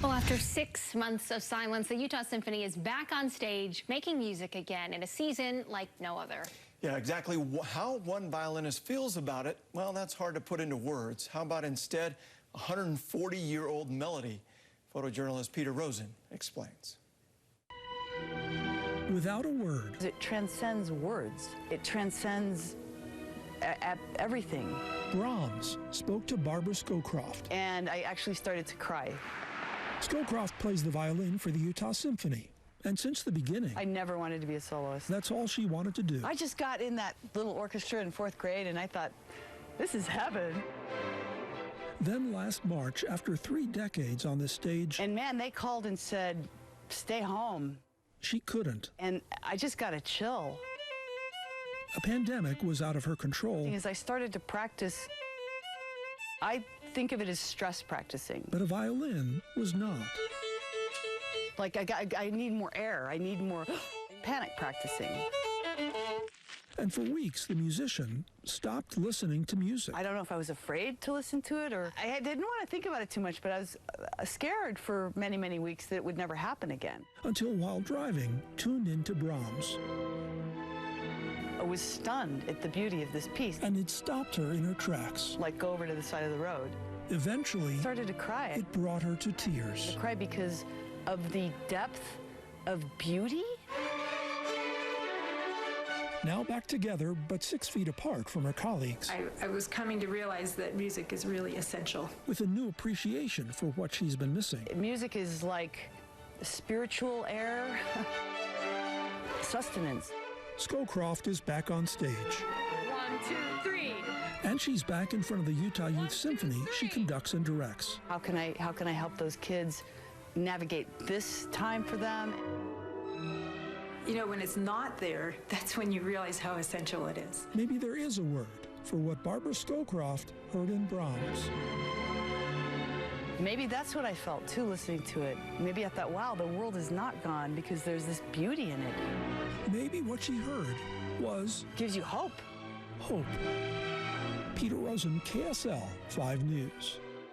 Well, after 6 months of silence, the Utah Symphony is back on stage, making music again in a season like no other. Yeah, exactly how one violinist feels about it, well, that's hard to put into words. How about instead a 140-year-old melody? Photojournalist Peter Rosen explains. Without a word. It transcends words. It transcends everything. Brahms spoke to Barbara Scowcroft. And I actually started to cry. Scowcroft plays the violin for the Utah Symphony. And since the beginning, I never wanted to be a soloist. That's all she wanted to do. I just got in that little orchestra in 4th grade and I thought, this is heaven. Then last March, after 3 decades on this stage, and man, they called and said, stay home. She couldn't. And I just got a chill. A pandemic was out of her control. As I started to practice, I think of it as stress practicing. But a violin was not. Like I need more air. I need more panic practicing. And for weeks, the musician stopped listening to music. I don't know if I was afraid to listen to it or I didn't want to think about it too much, but I was scared for many, many weeks that it would never happen again. Until while driving, tuned into Brahms. I was stunned at the beauty of this piece. And it stopped her in her tracks. Like go over to the side of the road. Eventually, I started to cry. It brought her to tears. I cried because of the depth of beauty. Now back together, but 6 feet apart from her colleagues. I was coming to realize that music is really essential. With a new appreciation for what she's been missing. Music is like spiritual air, sustenance. Scowcroft is back on stage. 1, 2, 3. And she's back in front of the Utah Youth Symphony she conducts and directs. How can I help those kids navigate this time for them? You know, when it's not there, that's when you realize how essential it is. Maybe there is a word for what Barbara Scowcroft heard in Brahms. Maybe that's what I felt, too, listening to it. Maybe I thought, wow, the world is not gone because there's this beauty in it. Maybe what she heard was... gives you hope. Hope. Peter Rosen, KSL 5 News.